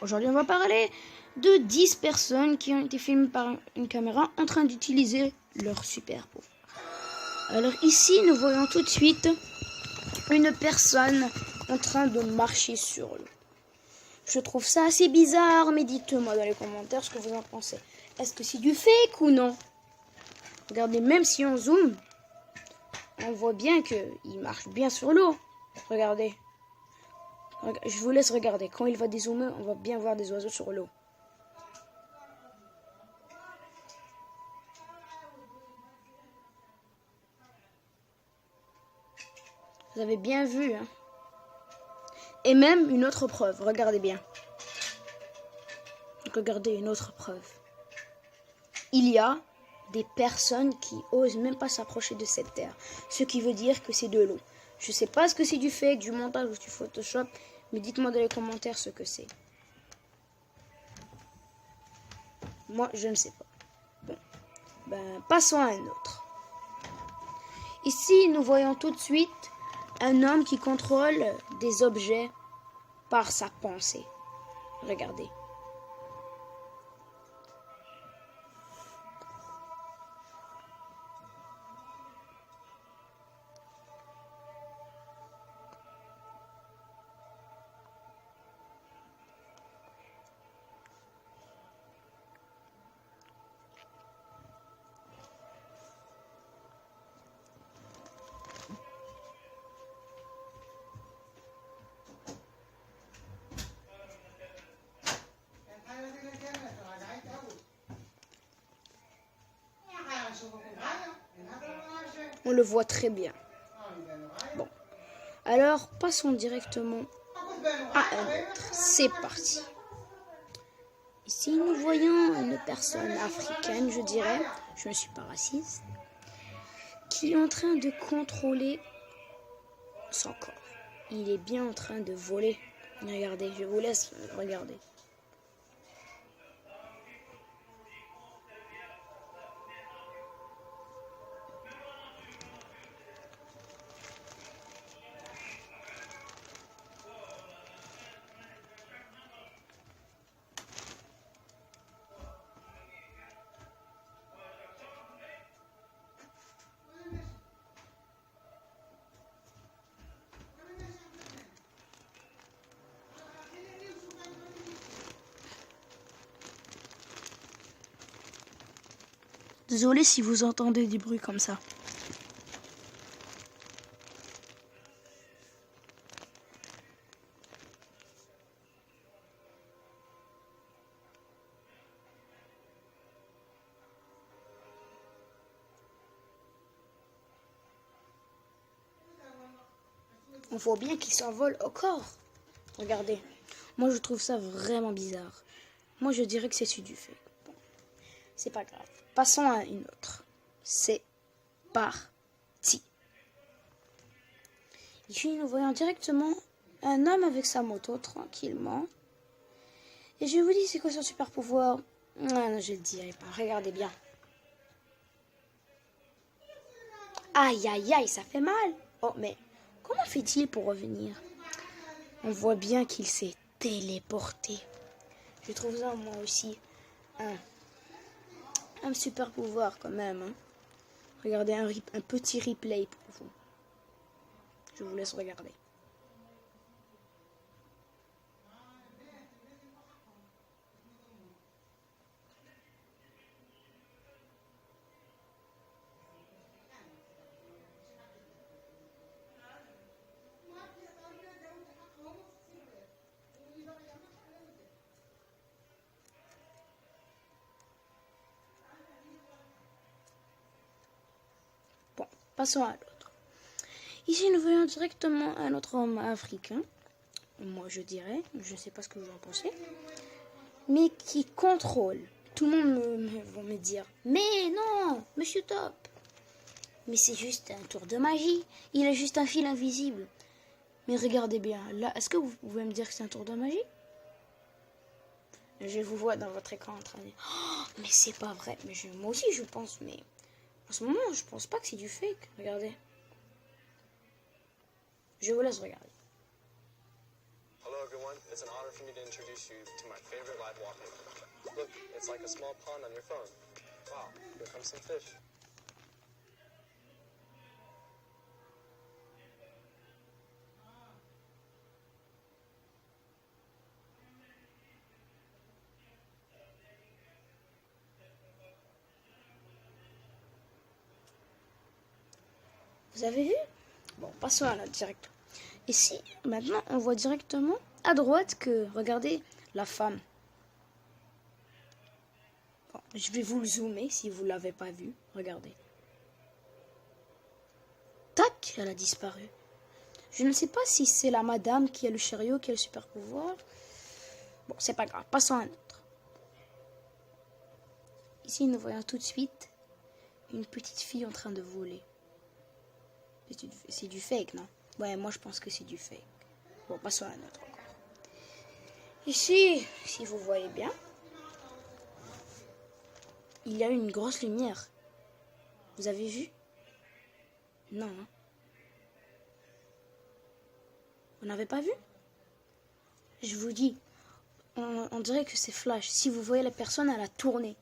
Aujourd'hui, on va parler de 10 personnes qui ont été filmées par une caméra en train d'utiliser leur super pouvoir. Alors ici, nous voyons tout de suite une personne en train de marcher sur l'eau. Je trouve ça assez bizarre, mais dites-moi dans les commentaires ce que vous en pensez. Est-ce que c'est du fake ou non? Regardez, même si on zoome, on voit bien qu'il marche bien sur l'eau. Regardez. Je vous laisse regarder. Quand il va dézoomer, on va bien voir des oiseaux sur l'eau. Vous avez bien vu, hein? Et même une autre preuve. Regardez bien. Regardez une autre preuve. Il y a des personnes qui osent même pas s'approcher de cette terre. Ce qui veut dire que c'est de l'eau. Je sais pas ce que c'est du fake, du montage ou du Photoshop, mais dites-moi dans les commentaires ce que c'est. Moi, je ne sais pas. Bon. Passons à un autre. Ici, nous voyons tout de suite un homme qui contrôle des objets par sa pensée. Regardez. On le voit très bien. Bon. Alors, passons directement à un autre. C'est parti. Ici, nous voyons une personne africaine, je dirais. Je ne suis pas raciste. Qui est en train de contrôler son corps. Il est bien en train de voler. Regardez, je vous laisse regarder. Désolé si vous entendez des bruits comme ça. On voit bien qu'il s'envole au corps. Regardez. Moi, je trouve ça vraiment bizarre. Moi, je dirais que c'est du fake. Bon, c'est pas grave. Passons à une autre. C'est parti. Ici, nous voyons directement un homme avec sa moto, tranquillement. Et je vous dis, c'est quoi son super pouvoir? Non, je le dirai pas. Regardez bien. Aïe, aïe, aïe, ça fait mal. Oh, mais comment fait-il pour revenir? On voit bien qu'il s'est téléporté. Je trouve ça, moi aussi, un super pouvoir quand même. Hein. Regardez un petit replay pour vous. Je vous laisse regarder. Bon, passons à l'autre. Ici, nous voyons directement un autre homme africain. Moi, je dirais, je ne sais pas ce que vous en pensez, mais qui contrôle. Tout le monde va me dire, mais non, Monsieur Top, mais c'est juste un tour de magie. Il a juste un fil invisible. Mais regardez bien, là, est-ce que vous pouvez me dire que c'est un tour de magie? Je vous vois dans votre écran en train de dire, oh, mais c'est pas vrai. Mais moi aussi, je pense, mais en ce moment, je pense pas que c'est du fake. Regardez. Je vous laisse regarder. everyone. It's an honor for me to introduce you to my favorite live wallpaper. Look, it's like a small pond on your phone. Wow, here comes some fish. Vous avez vu? Bon, passons à la direct. Ici, maintenant, on voit directement à droite que, regardez, la femme. Bon, je vais vous le zoomer si vous ne l'avez pas vu. Regardez. Tac, elle a disparu. Je ne sais pas si c'est la madame qui a le chariot, qui a le super pouvoir. Bon, c'est pas grave. Passons à un autre. Ici, nous voyons tout de suite une petite fille en train de voler. C'est du fake, non? Ouais, moi je pense que c'est du fake. Bon, passons à un autre encore. Ici, si vous voyez bien, il y a une grosse lumière. Vous avez vu? Non. Hein? Vous n'avez pas vu? Je vous dis, on dirait que c'est flash. Si vous voyez la personne, elle a tourné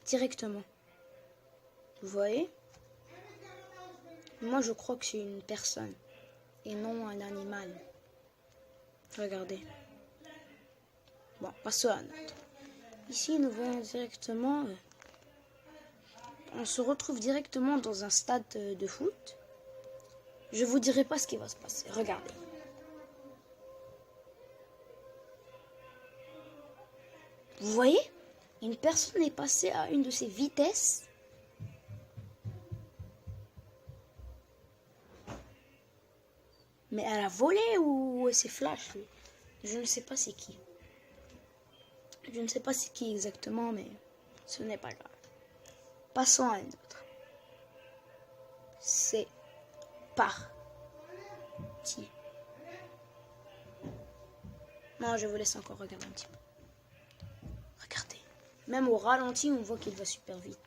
directement. Vous voyez? Moi, je crois que c'est une personne et non un animal. Regardez. Bon, passons à un autre. Ici, nous voyons directement... on se retrouve directement dans un stade de foot. Je vous dirai pas ce qui va se passer. Regardez. Vous voyez? Une personne est passée à une de ses vitesses. Mais elle a volé ou c'est flash? Je ne sais pas c'est qui. Je ne sais pas c'est qui exactement, mais ce n'est pas grave. Passons à un autre. C'est parti. Non, je vous laisse encore regarder un petit peu. Regardez. Même au ralenti, on voit qu'il va super vite.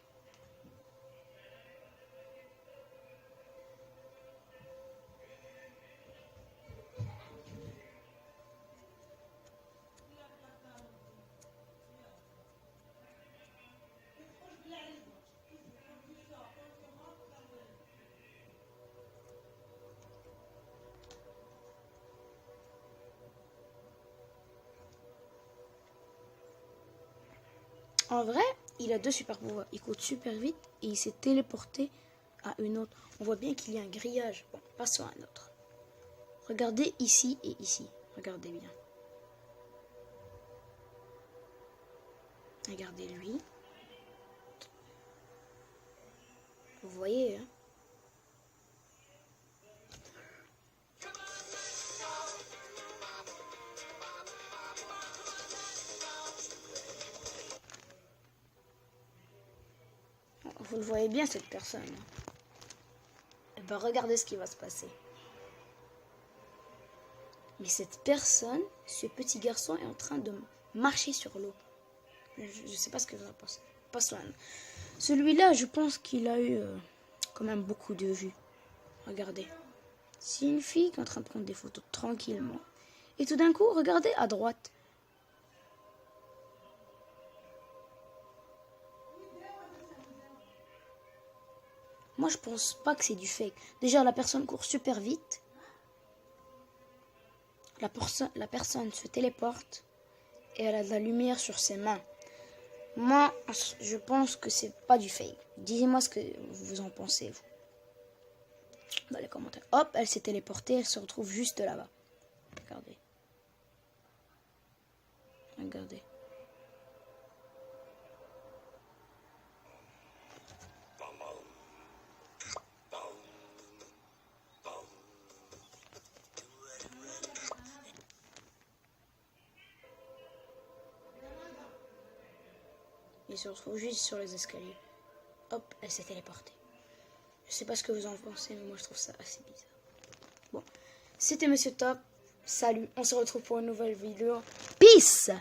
En vrai, il a deux super pouvoirs. Il court super vite et il s'est téléporté à une autre. On voit bien qu'il y a un grillage. Bon, passons à un autre. Regardez ici et ici. Regardez bien. Regardez lui. Vous voyez, hein? Vous le voyez bien, cette personne. Et ben, regardez ce qui va se passer. Mais cette personne, ce petit garçon est en train de marcher sur l'eau. Je ne sais pas ce que vous en pensez. Passons. Celui-là, je pense qu'il a eu quand même beaucoup de vues. Regardez. C'est une fille qui est en train de prendre des photos tranquillement. Et tout d'un coup, regardez à droite. Moi, je pense pas que c'est du fake. Déjà, la personne court super vite. La personne se téléporte. Et elle a de la lumière sur ses mains. Moi, je pense que c'est pas du fake. Dites-moi ce que vous en pensez, vous. Dans les commentaires. Hop, elle s'est téléportée. Elle se retrouve juste là-bas. Regardez. Regardez. Il se retrouve juste sur les escaliers. Hop, elle s'est téléportée. Je sais pas ce que vous en pensez, mais moi je trouve ça assez bizarre. Bon, c'était Monsieur Top. Salut, on se retrouve pour une nouvelle vidéo. Peace!